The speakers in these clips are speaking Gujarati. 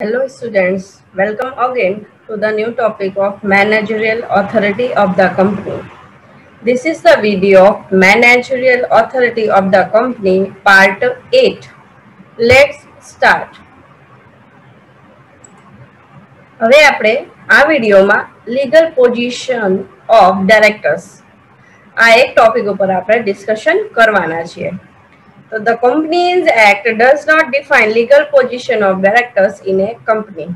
Hello students, welcome again to the new topic of managerial authority of the company. This is the video of managerial authority of the company part 8. Let's start. હવે આપણે આ વિડિયોમાં legal position of directors આ એક ટોપિક ઉપર આપણે ડિસ્કશન કરવાના છીએ. So the Companies Act does not define legal position of directors in a company.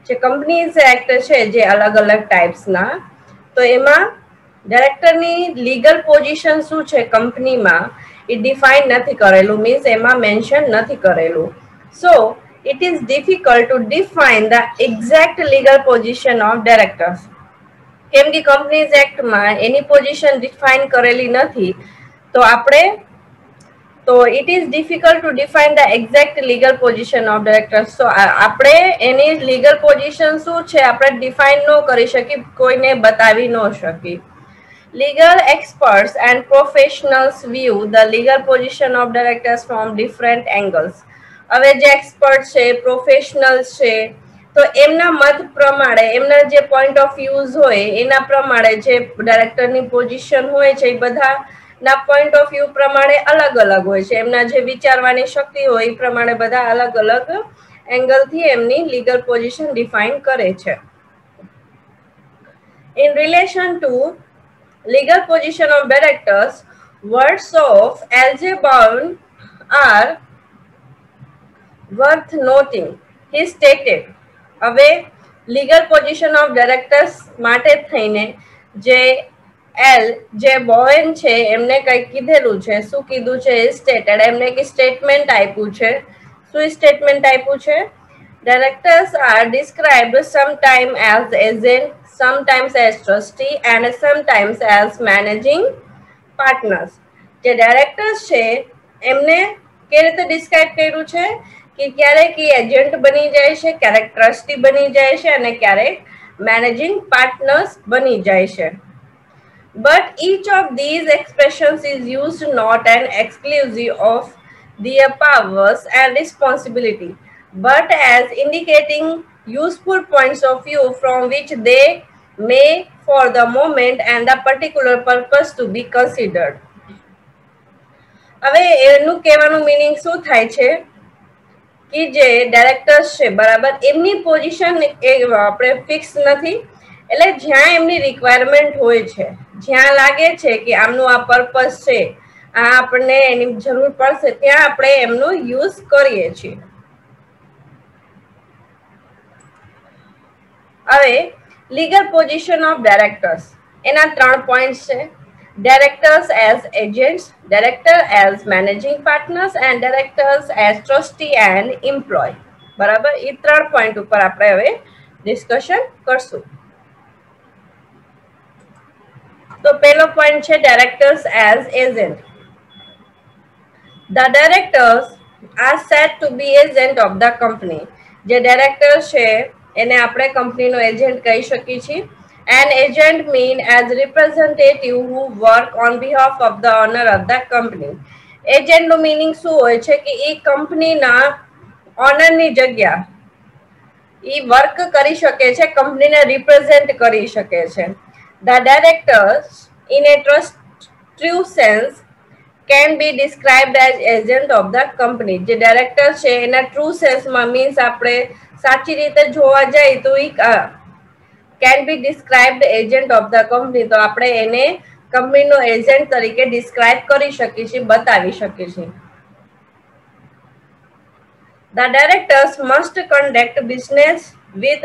જે કંપનીઝ એક્ટ છે જે અલગ અલગ ટાઈપ્સના તો એમાં ડાયરેક્ટરની લીગલ પોઝિશન શું છે કંપનીમાં એ ડિફાઇન નથી કરેલું મીન્સ એમાં મેન્શન નથી કરેલું. સો it is difficult to define the exact legal position of directors. કેમ કે કંપનીઝ એક્ટમાં એની પોઝિશન ડિફાઇન કરેલી નથી તો આપણે તો it is difficult to define the exact legal position of directors. So આપણે એની legal position શું છે આપણે define ન કરી શકી કોઈને બતાવી ન શકી. Legal experts and professionals view the legal position of directors from different angles. હવે જે એક્સપર્ટ છે પ્રોફેશનલ્સ છે તો એમના મત પ્રમાણે એમના જે પોઈન્ટ ઓફ વ્યૂઝ હોય એના પ્રમાણે જે ડાયરેક્ટરની પોઝિશન હોય છે એ બધા ના પોઈન્ટ ઓફ વ્યૂ પ્રમાણે અલગ અલગ હોય છે એમના જે વિચારવાની શક્તિ હોય એ પ્રમાણે બધા અલગ અલગ એંગલથી એમની લીગલ પોઝિશન ડિફાઇન કરે છે. In relation to legal position of directors, words of Algebon are worth noting. He stated, હવે legal position of directors માટે થઈને જે એલ જે બોયન છે એમને કઈ કીધેલું છે શું કીધું છે સ્ટેટેડ એમને કે સ્ટેટમેન્ટ આપ્યું છે શું સ્ટેટમેન્ટ આપ્યું છે directors are described sometimes as agent, sometimes as trustee and sometimes as managing partners. જે directors છે એમને કે રીતે ડિસ્ક્રાઇબ કર્યું છે કે ક્યારેક એજન્ટ બની જાય છે ક્યારેક ટ્રસ્ટી બની જાય છે અને ક્યારેક મેનેજિંગ પાર્ટનર્સ બની જાય છે. But each of these expressions is used not an exclusive of their powers and responsibility, but as indicating useful points of view from which they may for the moment and the particular purpose to be considered. હવે એનું કહેવાનું મીનિંગ શું થાય છે કે જે ડાયરેક્ટર્સ છે બરાબર એમની પોઝિશન આપણે ફિક્સ નથી એટલે જ્યાં એમની રિક્વાયરમેન્ટ હોય છે જ્યાં લાગે છે કે આમનું આ પર્પસ છે આ આપણને એની જરૂર પડશે ત્યાં આપણે એમનો યુઝ કરીએ છીએ. હવે લીગલ પોઝિશન ઓફ ડાયરેક્ટર્સ એના 3 પોઈન્ટ્સ છે. Directors as agents, director as managing partners and directors as trustee and employee. બરાબર એ 3 પોઈન્ટ ઉપર આપણે હવે ડિસ્કશન કરશું. તો પહેલો પોઈન્ટ છે directors as agent. The directors are said to be agent of the company. જે ડાયરેક્ટર છે એને આપણે કંપનીનો એજન્ટ કહી શકીએ છીએ. An agent mean as representative who work on behalf of the owner of the company. Agent નો મીનિંગ શું હોય છે કે એ કંપનીના ઓનરની જગ્યા એ વર્ક કરી શકે છે કંપનીને રિપ્રેઝેન્ટ કરી શકે છે. The directors in a true sense can be described as agent of the company. જે ડાયરેક્ટર છે એના ટ્રુ સેન્સમાં મીન્સ આપણે સાચી રીતે જોવા જાય તો એ can be described agent of the company. તો આપણે એને કંપનીનો એજન્ટ તરીકે ડિસ્ક્રાઇબ કરી શકીએ છીએ બતાવી શકીએ છીએ. The directors must conduct business with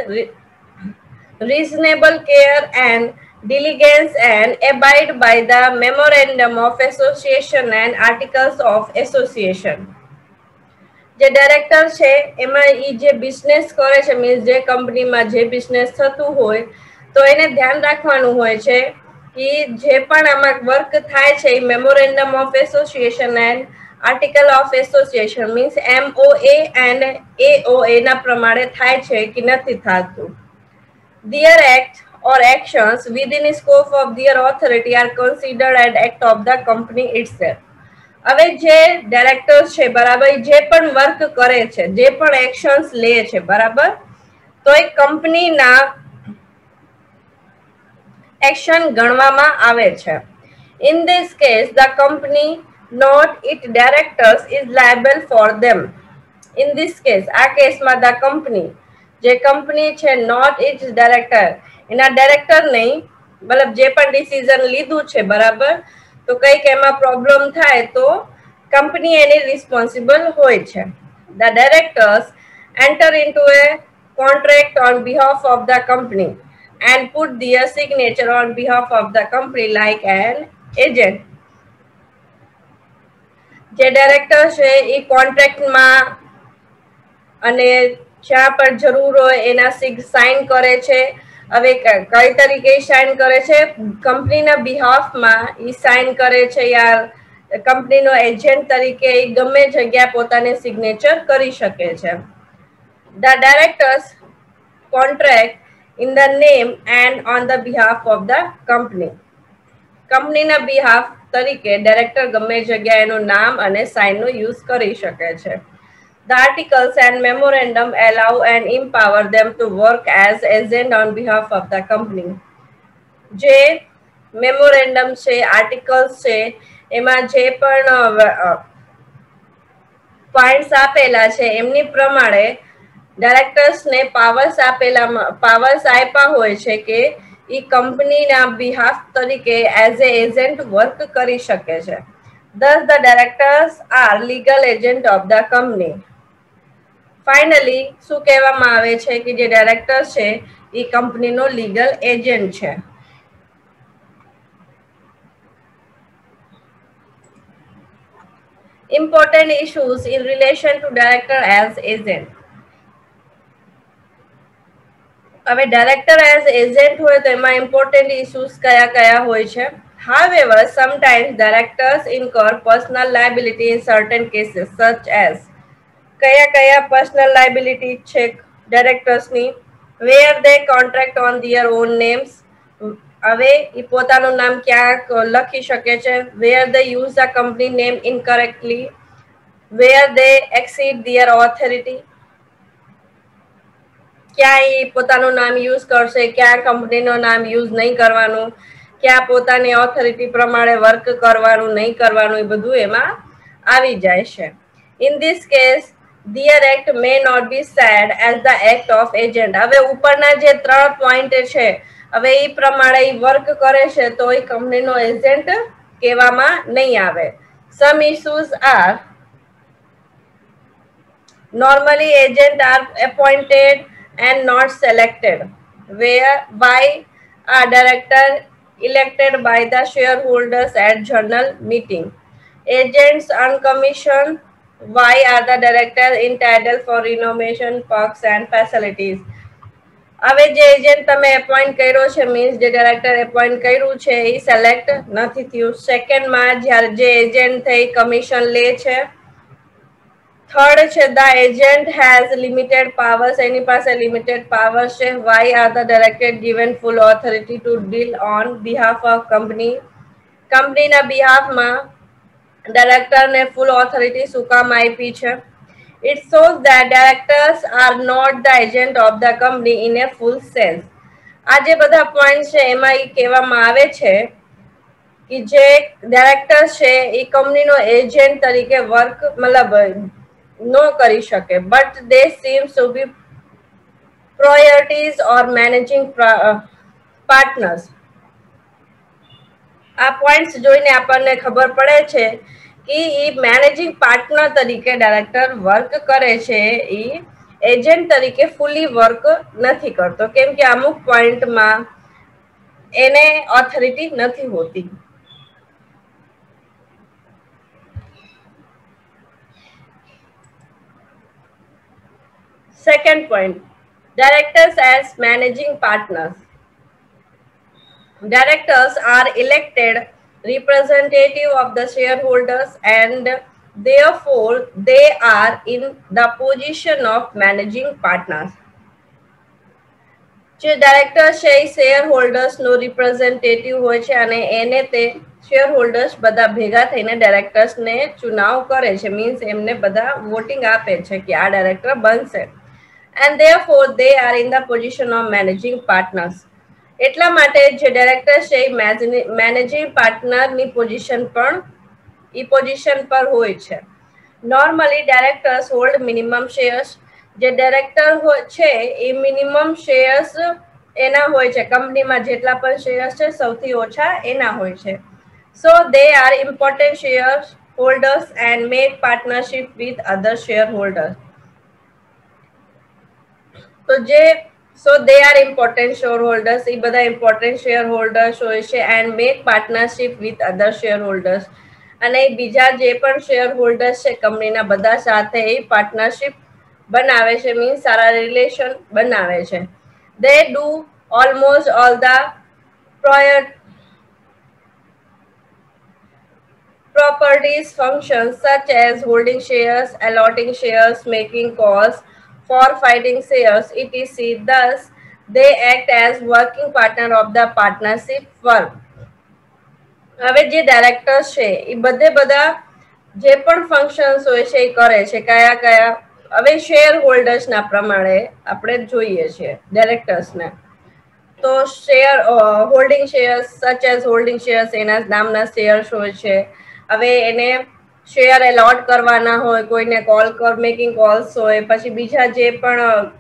reasonable care and diligence and abide by the memorandum of association and articles of association. જે ડાયરેક્ટર છે એમાં ઈ જે બિઝનેસ કરે છે મીન્સ જે કંપનીમાં જે બિઝનેસ થતું હોય તો એને ધ્યાન રાખવાનું હોય છે કે જે પણ આમાં વર્ક થાય છે એ memorandum of association and article of association means MOA and AOA ના પ્રમાણે થાય છે કે નથી થતું. Their act or actions within the scope of their authority are considered an act of the company itself. હવે જે ડાયરેક્ટર્સ છે બરાબર, જે પણ વર્ક કરે છે, જે પણ એક્શન્સ લે છે બરાબર, તો એ કંપનીના એક્શન ગણવામાં આવે છે. In this case, the company, not its directors, is liable for them. In this case, આ કેસમાં the company, જે કંપની છે, not its director, એના ડાયરેક્ટર નહીં, મતલબ જે પણ ડિસિઝન લીધું છે બરાબર, તો કંઈક એમાં પ્રોબ્લેમ થાય તો કંપની એની રિસ્પોન્સિબલ હોય છે. The directors enter into a contract on behalf of the company and put their signature on behalf of the company like an agent. જે ડાયરેક્ટર છે એ કોન્ટ્રાક્ટમાં અને જ્યાં પણ જરૂર હોય એના સાઇન કરે છે. હવે કઈ તરીકે સાઇન કરે છે? કંપનીના બિહાફમાં એ સાઇન કરે છે, યા કંપનીનો એજન્ટ તરીકે એ ગમે જગ્યા પોતાને સિગ્નેચર કરી શકે છે. The directors contract in the name and on the behalf of the company. કંપનીના બિહાફ તરીકે ડાયરેક્ટર ગમે જગ્યાએ એનું નામ અને સાઇનનો યુઝ કરી શકે છે. The articles and memorandum allow and empower them to work as agent on behalf of the company. જે મેમોરેન્ડમ છે, આર્ટિકલ્સ છે, એમાં જે પણ પોઈન્ટ્સ આપેલા છે એમની પ્રમાણે ડાયરેક્ટર્સને પાવર્સ આપ્યા હોય છે કે એ કંપનીના બિહાફ તરીકે એઝ એ એજન્ટ વર્ક કરી શકે છે. Thus, the directors are legal agent of the company. Finally શું કહેવામાં આવે છે કે જે ડાયરેક્ટર છે એ કંપનીનો લીગલ એજન્ટ છે. Important issues in relation to director as agent. હવે ડાયરેક્ટર એઝ એજન્ટ હોય તો એમાં ઇમ્પોર્ટન્ટ ઇશ્યુઝ કયા કયા હોય છે? However, sometimes directors incur personal liability in certain cases, such as કયા કયા personal liability છે ડાયરેક્ટર્સની? Where they contract on their own names. હવે એ પોતાનું નામ ક્યાં લખી શકે છે? Where they use the company name incorrectly. Where they exceed their authority. ક્યાં એ પોતાનું નામ યુઝ કરશે, ક્યાં કંપનીનું નામ યુઝ નહીં કરવાનું, ક્યાં પોતાની ઓથોરિટી પ્રમાણે વર્ક કરવાનું નહીં કરવાનું, એ બધું એમાં આવી જાય છે. In this case their act may not be said as the act of agent. હવે ઉપરના જે 3 પોઈન્ટ છે, હવે એ પ્રમાણે એ વર્ક કરે છે તો એ કંપનીનો એજન્ટ કહેવામાં નહીં આવે. Some issues are normally agents are appointed and not selected, whereby a director elected by the shareholders at general meeting. Agents uncommissioned. Why are the directors entitled for remuneration, perks and facilities? હવે જે એજન્ટ તમે એપોઇન્ટ કર્યો છે, મીન્સ જે ડાયરેક્ટર એપોઇન્ટ કર્યું છે એ સિલેક્ટ નથી થયું. સેકન્ડમાં જ્યારે જે એજન્ટ થઈ કમિશન લે છે. થર્ડ છે the agent has limited powers, એની પાસે limited powers છે. Why are the directors given full authority to deal on behalf of company? કંપનીના બિહાફમાં ડાયરેક્ટરને ફૂલ ઓથોરિટી શું કામ આપી છે? It shows that directors are not the agent of the company in a full sense. આ જે બધા પોઈન્ટ છે એમાં એ કહેવામાં આવે છે કે જે ડાયરેક્ટર છે એ કંપનીનો એજન્ટ તરીકે વર્ક મતલબ no કરી શકે, but they seem to be priorities or managing partners. આ પોઈન્ટ્સ જોઈને આપણને ખબર પડે છે કે એ મેનેજિંગ પાર્ટનર તરીકે ડાયરેક્ટર વર્ક કરે છે, એ એજન્ટ તરીકે ફૂલી વર્ક નથી કરતો, કેમ કે અમુક પોઈન્ટમાં એને ઓથોરિટી નથી હોતી. Second point, directors as managing partners. Directors are elected representative of the shareholders and therefore they are in the position of managing partners. જે ડાયરેક્ટર છે એ શેર હોલ્ડર્સ નો રિપ્રેઝેન્ટેટિવ હોય છે અને એને તે શેર હોલ્ડર્સ બધા ભેગા થઈને ડાયરેક્ટર્સને ચુનાવ કરે છે, મીન્સ એમને બધા વોટિંગ આપે છે કે આ ડાયરેક્ટર બનશે, and therefore they are in the position of managing partners. એટલા માટે જે ડાયરેક્ટર છે એ મેનેજિંગ પાર્ટનરની પોઝિશન પણ ઈ પોઝિશન પર હોય છે. Normally directors hold minimum shares. જે ડાયરેક્ટર છે એ મિનિમમ શેર્સ એના હોય છે, કંપનીમાં જેટલા પણ શેર્સ છે સૌથી ઓછા એના હોય છે. સો they are important shareholders and make partnership with other shareholders. તો જે they are important shareholders, એ બધા important shareholders હોય છે and make partnership with other shareholders. અને બીજા જે પણ શેર હોલ્ડર્સ છે કંપનીના બધા સાથે એ પાર્ટનરશિપ બનાવે છે, મીન્સ સારા રિલેશન બનાવે છે. They do almost all the properties functions such as holding shares, allotting shares, making calls for fighting shares, etc. Thus, they act as working partner of the partnership firm. હવે જે ડાયરેક્ટર્સ છે એ બધા જે પણ ફંક્શન્સ હોય છે એ કરે છે. કયા કયા? હવે શેર હોલ્ડર્સના પ્રમાણે આપણે જોઈએ છીએ ડાયરેક્ટર્સને. તો share holding shares such as holding shares, એના નામના શેર્સ હોય છે. હવે એને શેર એલોટ કરવાના હોય, કોઈને મેકિંગ કોલ્સ હોય, પછી બીજા જે પણ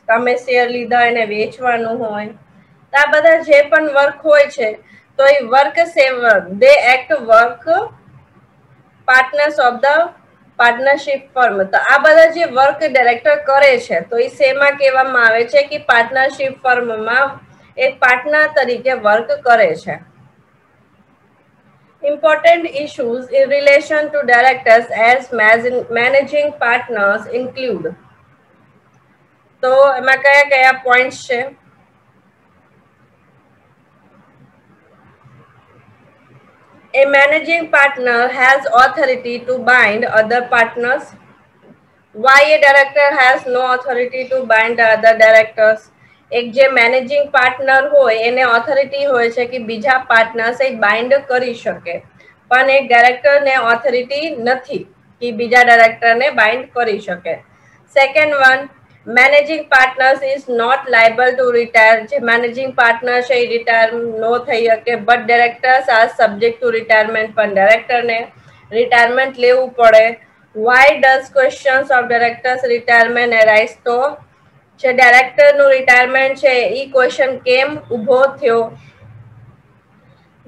તમે શેર લીધા એને વેચવાનું હોય, તો આ બધા જે પણ વર્ક હોય છે તો એ work they act work partners of the partnership firm. તો આ બધા જે વર્ક ડાયરેક્ટર કરે છે તો એ શેમાં કહેવામાં આવે છે કે પાર્ટનરશિપ ફર્મમાં એક પાર્ટનર તરીકે વર્ક કરે છે. Important issues in relation to directors as managing partners include. તો એમાં કયા કયા પોઈન્ટ્સ છે? A managing partner has authority to bind other partners. Why a director has no authority to bind other directors? એક જે મેનેજિંગ પાર્ટનર હોય એને ઓથોરિટી હોય છે કે બીજા પાર્ટનર્સ એ બાઇન્ડ કરી શકે, પણ એક ડાયરેક્ટરને ઓથોરિટી નથી કે બીજા ડાયરેક્ટરને બાઇન્ડ કરી શકે. Second one, managing partners is not liable to retire. જે મેનેજિંગ પાર્ટનર છે એ રિટાયર નો થઈ શકે, but directors are subject to retirement. પણ ડાયરેક્ટરને રિટાયરમેન્ટ લેવું પડે. Why does questions of directors retirement arise? તો જે ડાયરેક્ટરનું રિટાયરમેન્ટ છે એ ક્વેશ્ચન કેમ ઊભો થયો?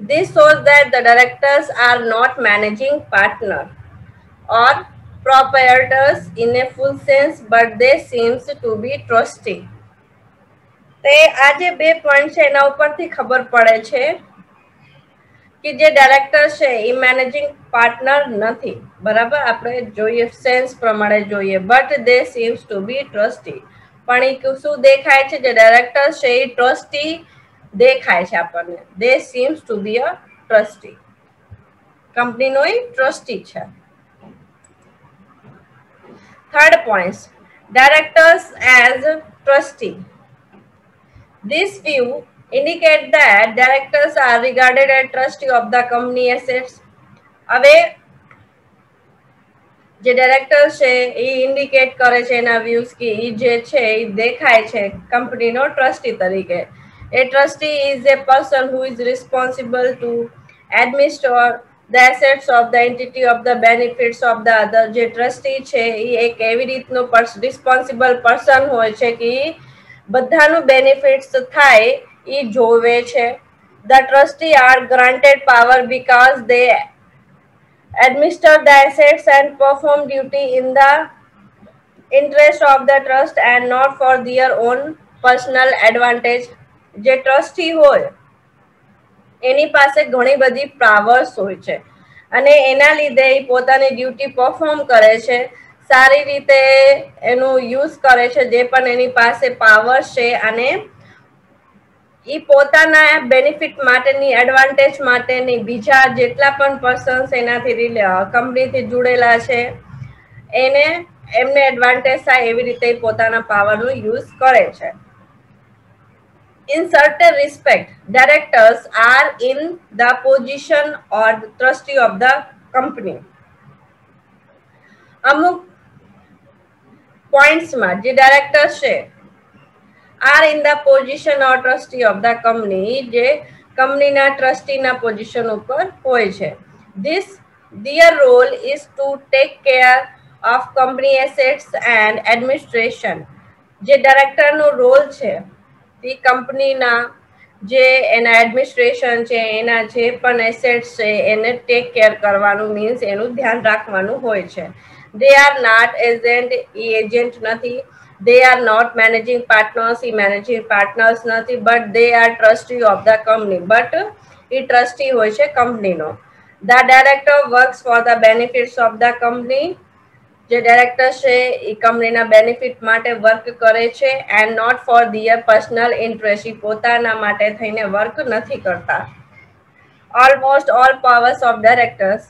This shows that the directors are not managing partner or proprietors in a full sense, but they seems to be trustee. તે આ જે બે પોઈન્ટ છે એના ઉપરથી ખબર પડે છે કે જે ડાયરેક્ટર છે એ મેનેજિંગ પાર્ટનર નથી, બરાબર? આપણે જોઈએ સેન્સ પ્રમાણે જોઈએ, but they seems to be trustee. પણ એ શું દેખાય છે? જે ડાયરેક્ટર છે એ ટ્રસ્ટી દેખાય છે આપણને. They seems to be a trustee. કંપનીનો એ ટ્રસ્ટી છે. Third point, directors as trustee. This view indicate that directors are regarded as trustee of the company assets. હવે જે ડાયરેક્ટર છે એ ઇન્ડિકેટ કરે છે એના વ્યૂઝ કે એ જે છે એ દેખાય છે કંપનીનો ટ્રસ્ટી તરીકે. A trustee is a person who is responsible to administer the assets of the entity of the benefits of the other. જે ટ્રસ્ટી છે એ એક એવી રીતનું રિસ્પોન્સિબલ પર્સન હોય છે કે બધાનું બેનિફિટ્સ થાય એ જોવે છે. The trustee are granted power because they administer the assets and perform duty in the interest of the trust and not for their own personal advantage. જે ટ્રસ્ટી હોય એની પાસે ઘણી બધી પાવર્સ હોય છે અને એના લીધે એ પોતાની ડ્યુટી પરફોર્મ કરે છે, સારી રીતે એનું યુઝ કરે છે જે પણ એની પાસે પાવર્સ છે, અને એ પોતાના બેનિફિટ માટેની, એડવાન્ટેજ માટેની બીજા જેટલા પણ પર્સન્સ એનાથી કંપનીથી જોડેલા છે એમને એડવાન્ટેજ થાય એવી રીતે પોતાના પાવરનો યુઝ કરે છે. In certain respect, directors are in the position or the trustee of the company. અમુક પોઈન્ટ્સમાં જે ડાયરેક્ટર છે are in the position or trustee of the company, જે કંપનીના ટ્રસ્ટીના પોઝિશન ઉપર હોય છે. This their role is to take care of company assets and administration. જે ડાયરેક્ટરનો રોલ છે તે કંપનીના જે એના એડમિનિસ્ટ્રેશન છે, એના જે પણ એસેટ્સ છે એને ટેક કેર કરવાનું, મીન્સ એનું ધ્યાન રાખવાનું હોય છે. દે આર નોટ એજન્ટ, એ એજન્ટ નથી. They are not managing partners, એ managing partners નથી, but they are trustee of the company. But A trustee હોય છે કંપનીનો. The director works for the benefits of the company. જે ડાયરેક્ટર છે એ કંપનીના બેનિફિટ માટે વર્ક કરે છે and not for their personal interest. એ પોતાના માટે થઈને વર્ક નથી કરતા. Almost all powers of directors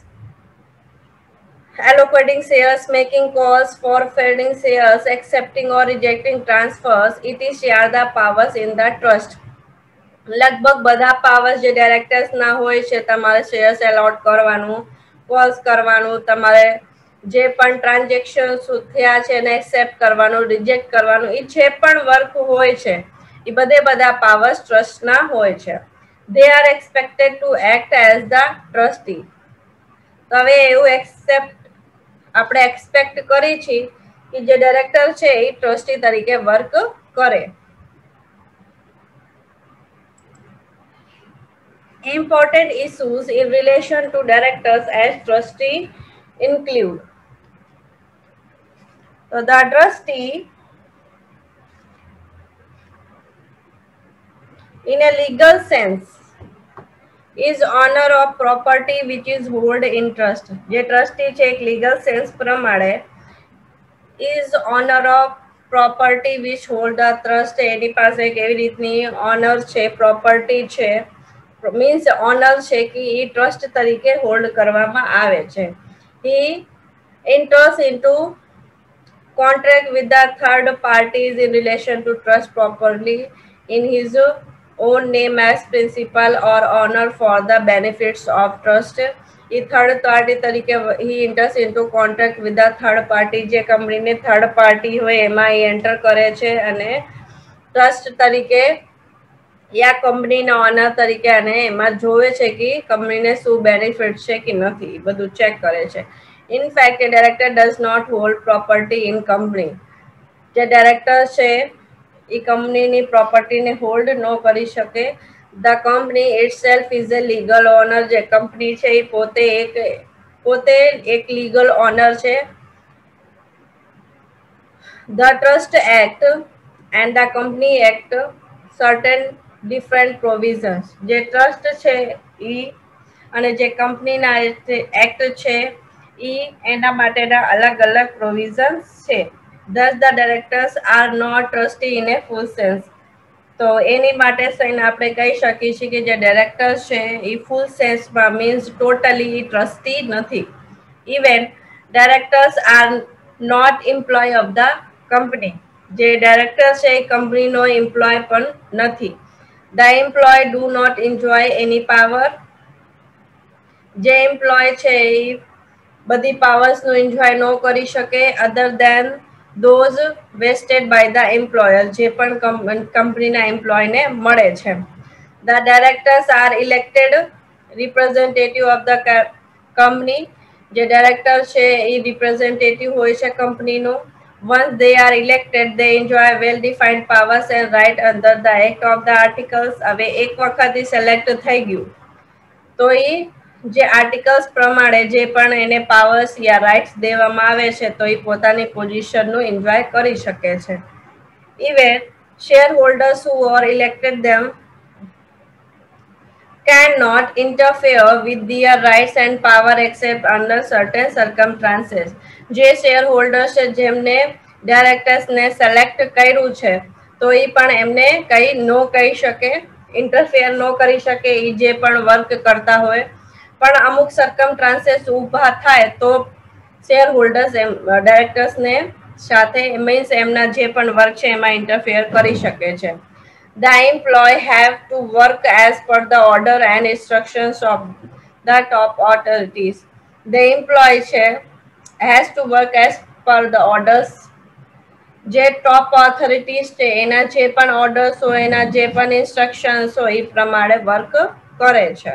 allocating shares, making calls, forfeiting shares, accepting or rejecting transfers, etc. are the powers in the trust. લગભગ બધા પાવર્સ જે ડાયરેક્ટર્સ ના હોય છે, તમારે શેર્સ એલોટ કરવાનું, કોલ્સ કરવાનું, તમારે જે પણ ટ્રાન્ઝેક્શન થયા છે એને એક્સેપ્ટ કરવાનું, રિજેક્ટ કરવાનું, એ જે પણ વર્ક હોય છે એ બધા પાવર્સ ટ્રસ્ટના હોય છે. They are expected to act as the trustee. તો હવે એવું આપણે એક્સપેક્ટ કરી છે કે જે ડાયરેક્ટર છે એ ટ્રસ્ટી તરીકે વર્ક કરે. Important issues in relation to directors as trustee include. So the trustee in a legal sense is owner of property which is held in trust. જે ટ્રસ્ટી છે એક લીગલ સેન્સ પ્રમાણે is owner of property which hold the trust. એની પાસે કેવી રીતની ઓનર છે, પ્રોપર્ટી છે, મીન્સ ઓનર છે કે એ ટ્રસ્ટ તરીકે હોલ્ડ કરવામાં આવે છે. He enters into contract with the third parties in relation to trust properly in his own name as principal or owner for the benefits of trust. A third party તરીકે he enters into contract with the third party. જે કંપનીની થર્ડ પાર્ટી હોય એમાં એ એન્ટર કરે છે અને ટ્રસ્ટ તરીકે યા કંપનીના ઓનર તરીકે અને એમાં જોવે છે કે કંપનીને શું બેનિફિટ છે કે નથી, બધું ચેક કરે છે. In fact, a director does not hold property in company. જે ડાયરેક્ટર છે એ કંપનીની પ્રોપર્ટીને હોલ્ડ ન કરી શકે. The company itself is a legal owner. જે કંપની છે એ પોતે એક લીગલ ઓનર છે. The Trust Act and the Company Act certain different provisions. જે ટ્રસ્ટ છે એ અને જે કંપનીના એક્ટ છે એ એના માટેના અલગ અલગ પ્રોવિઝન્સ છે. Thus the directors are not trustee in a full sense. તો એની માટે થઈને આપણે કહી શકીએ છીએ કે જે ડાયરેક્ટર છે એ ફૂલ સેન્સમાં મીન્સ ટોટલી ટ્રસ્ટી નથી. Even directors are not employ of the company. જે ડાયરેક્ટર છે એ કંપનીનો એમ્પ્લોય પણ નથી. The employ do not enjoy any power. જે એમ્પ્લોય છે એ બધી પાવર્સનું એન્જોય ન કરી શકે અધર દેન those vested by the employer. જે પણ કંપનીના એમ્પ્લોયને મળે છે. The directors are elected representative of the company. જે ડાયરેક્ટર છે એ રિપ્રેઝેન્ટેટિવ હોય છે કંપનીનો. Once they are elected, they enjoy well-defined powers and right under the Act of the Articles. હવે એક વખત સિલેક્ટ થઈ ગયું તો એ જે આર્ટિકલ્સ પ્રમાણે જે પણ એને પાવર્સ યા રાઇટ્સ દેવામાં આવે છે તો એ પોતાની પોઝિશનનું એન્જોય કરી શકે છે. Even share holders who are elected them cannot interfere with their rights and power except under certain circumstances. જે શેર હોલ્ડર છે જેમને ડાયરેક્ટર્સને સિલેક્ટ કર્યું છે તો એ પણ એમને કઈ ન કહી શકે, ઇન્ટરફેર ન કરી શકે એ જે પણ વર્ક કરતા હોય. પણ અમુક સર્કમસ્ટાન્સીસ ઊભા થાય તો શેર હોલ્ડર્સ ડાયરેક્ટર્સને સાથે મીન્સ એમના જે પણ વર્ક છે એમાં ઇન્ટરફેર કરી શકે છે. The employee have to work as per the order and instructions of the top authorities. The employee છે has to work as per the orders. જે ટોપ ઓથોરિટીઝ છે એના જે પણ ઓર્ડર્સ હોય એના જે પણ ઇન્સ્ટ્રક્શન્સ હોય એ પ્રમાણે વર્ક કરે છે.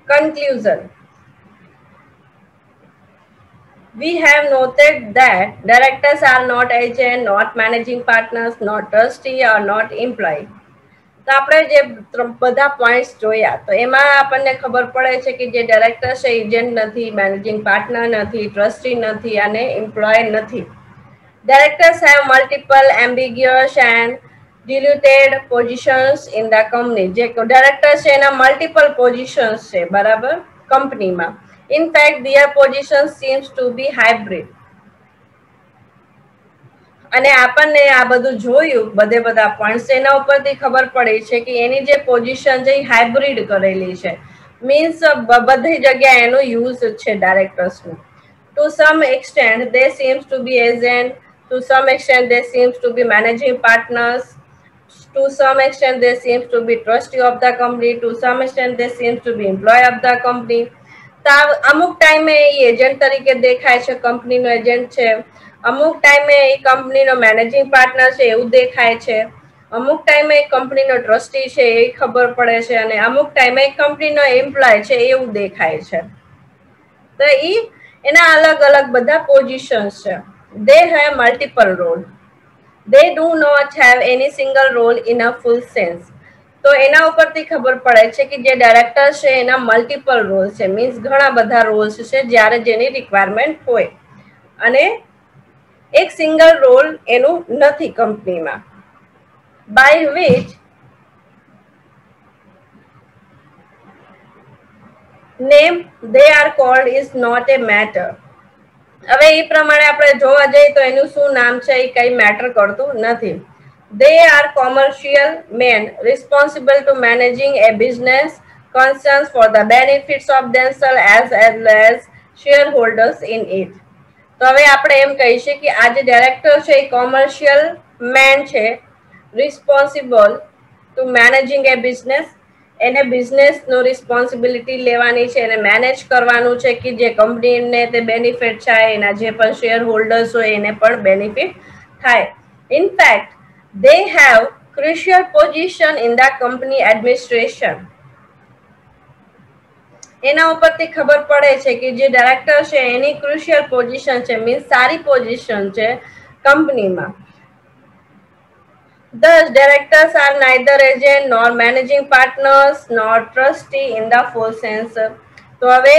Conclusion. We have noted that directors are not agent, not managing partners, not trustee or not employee. તો આપણે જે બધા પોઈન્ટ્સ જોયા તો એમાં આપણને ખબર પડે છે કે જે ડાયરેક્ટર છે એજન્ટ નથી, મેનેજિંગ પાર્ટનર નથી, ટ્રસ્ટી નથી અને એમ્પ્લોય નથી. Directors have multiple ambiguous and diluted positions in the company. જે ડાયરેક્ટર છે એના મલ્ટિપલ પોઝિશન્સ છે બરાબર કંપનીમાં. In fact, their position seems to be hybrid. અને આપણને આ બધું જોયું બધા પોઈન્ટ્સ એના ઉપરથી ખબર પડી છે કે એની જે પોઝિશન છે એ હાઇબ્રિડ કરેલી છે. મીન્સ બધી જગ્યાએ એનો યુઝ છે ડાયરેક્ટર્સનું. To some extent, they seems to be agent. To some extent, they seems to be managing partners. To some extent, they seems to be trustee of the company. To some extent, they seems to be employee of the company. અમુક ટાઈમે એ એજન્ટ તરીકે દેખાય છે, કંપનીનો એજન્ટ છે. અમુક ટાઈમે એ કંપનીનો મેનેજિંગ પાર્ટનર છે એવું દેખાય છે. અમુક ટાઈમે કંપનીનો ટ્રસ્ટી છે એ ખબર પડે છે અને અમુક ટાઈમે કંપનીનો એમ્પ્લોય છે એવું દેખાય છે. તો એના અલગ અલગ બધા પોઝિશન્સ છે. They have multiple roles. They do not have any single role in a full sense. તો એના ઉપરથી ખબર પડે છે કે જે ડાયરેક્ટર છે એના મલ્ટિપલ રોલ છે, મીન્સ ઘણા બધા રોલ્સ છે જ્યારે જેની રિક્વાયરમેન્ટ હોય અને એક સિંગલ રોલ એનું નથી કંપનીમાં. By which name they are called is not a matter. હવે એ પ્રમાણે આપણે જોવા જઈએ તો એનું શું નામ છે એ કઈ મેટર કરતું નથી. They are commercial men responsible to managing a business concerns for the benefits of themselves as well as shareholders in it. તો હવે આપણે એમ કહી શકીએ કે આ જે ડાયરેક્ટર છે એ કોમર્શિયલ મેન છે, રિસ્પોન્સિબલ ટુ મેનેજિંગ એ બિઝનેસ. એને બિઝનેસનો રિસ્પોન્સિબિલિટી લેવાની છે, એને મેનેજ કરવાનું છે કે જે કંપનીને તે બેનિફિટ થાય, એના જે પણ શેર હોલ્ડર્સ હોય એને પણ બેનિફિટ થાય. In fact they have crucial position in the company administration. એના ઉપરથી ખબર પડે છે કે જે ડાયરેક્ટર છે એની ક્રુશિયલ પોઝિશન છે, મીન્સ સારી પોઝિશન છે કંપનીમાં. Thus, directors are neither agent nor managing partners nor trustee in the full sense. તો હવે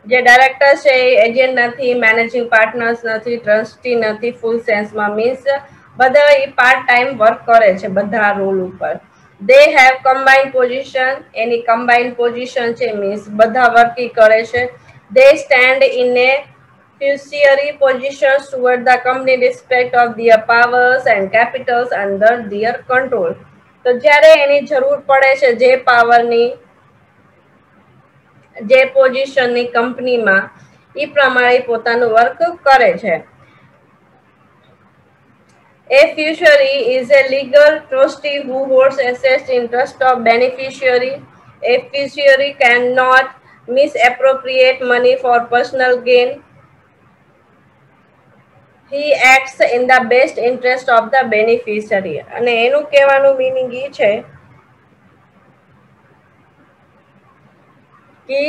જે ડાયરેક્ટર છે એ એજન્ટ નથી, મેનેજિંગ પાર્ટનર્સ નથી, ટ્રસ્ટી નથી ફૂલ સેન્સમાં. મીન્સ બધા એ પાર્ટ ટાઈમ વર્ક કરે છે બધા રોલ ઉપર. They have combined position. Any combined position છે, મીન્સ બધા વર્ક કરે છે. They stand in a fiduciary positions toward the company respect of their powers and capitals under their control. તો જ્યારે એની જરૂર પડે છે જે પાવરની, જે પોઝિશનની કંપનીમાં, એ પ્રમાણે પોતાનું વર્ક કરે છે. A fiduciary is a legal trustee who holds assets in trust of beneficiary. A fiduciary cannot misappropriate money for personal gain. He acts in the best interest of the beneficiary. અને એનું કહેવાનું મીનિંગ એ છે કે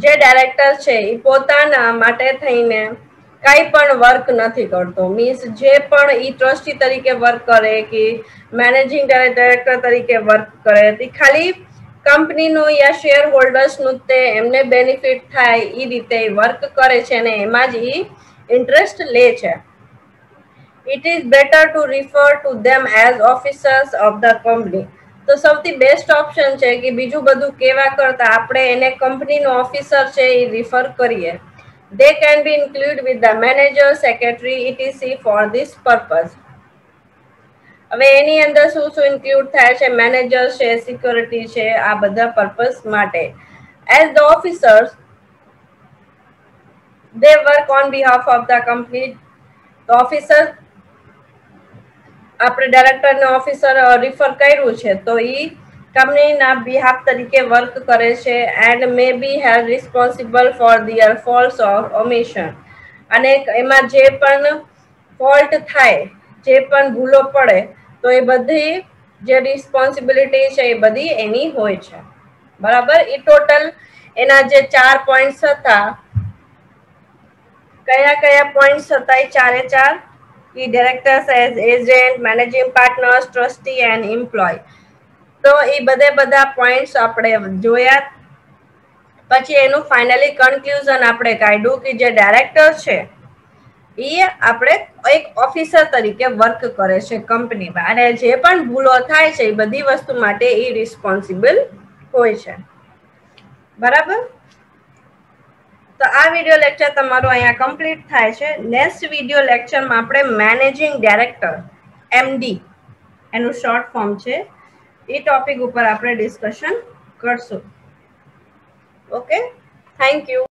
જે ડાયરેક્ટર છે એ પોતાના માટે થઈને કઈ પણ વર્ક નથી કરતો. મીન્સ જે પણ એ ટ્રસ્ટી તરીકે વર્ક કરે કે મેનેજિંગ ડાયરેક્ટર તરીકે વર્ક કરે તે ખાલી કંપનીનું યા શેર હોલ્ડર્સનું તે એમને બેનિફિટ થાય એ રીતે વર્ક કરે છે અને એમાં જ એ ઇન્ટરેસ્ટ લે છે. It is better to refer to them as officers of the company. તો સૌથી બેસ્ટ ઓપ્શન છે કે બીજું બધું કેવા કરતા આપણે એને કંપનીનો ઓફિસર છે એ રિફર કરીએ. They can be included with the manager, secretary, etc. for this purpose. હવે એની અંદર શું શું ઇન્ક્લુડ થાય છે? મેનેજર છે, સિક્યોરિટી છે, આ બધા પર્પસ માટે. As the officers, they work on behalf of the company. The officers આપણે ડાયરેક્ટરને ઓફિસર રિફર કર્યું છે તો એ કંપનીના બિહાફ તરીકે વર્ક કરે છે and may be have responsible for their faults or omission. અને એમાં જે પણ ફોલ્ટ થાય, જે પણ ભૂલો પડે તો એ બધી જે રિસ્પોન્સિબિલિટી છે એ બધી એની હોય છે. બરાબર. એ ટોટલ એના જે 4 પોઈન્ટ્સ હતા, કયા કયા પોઈન્ટ્સ હતા એ ચારે ચાર? ઈ directors as agent, managing partners, trustee and employ. તો એ બધા પોઈન્ટ્સ આપણે જોયા. પછી એનું ફાઇનલી કન્ક્લુઝન આપણે કાઢ્યું કે જે ડાયરેક્ટર છે એ આપણે એક ઓફિસર તરીકે વર્ક કરે છે કંપનીમાં, અને જે પણ ભૂલો થાય છે એ બધી વસ્તુ માટે એ રિસ્પોન્સિબલ હોય છે. બરાબર. તો આ વિડિયો લેક્ચર તમારો અહીંયા કમ્પ્લીટ થાય છે. નેક્સ્ટ વિડિયો લેક્ચરમાં આપણે મેનેજિંગ ડાયરેક્ટર, એમડી એનું શોર્ટ ફોર્મ છે, એ ટોપિક ઉપર આપણે ડિસ્કશન કરશું. Okay, thank you.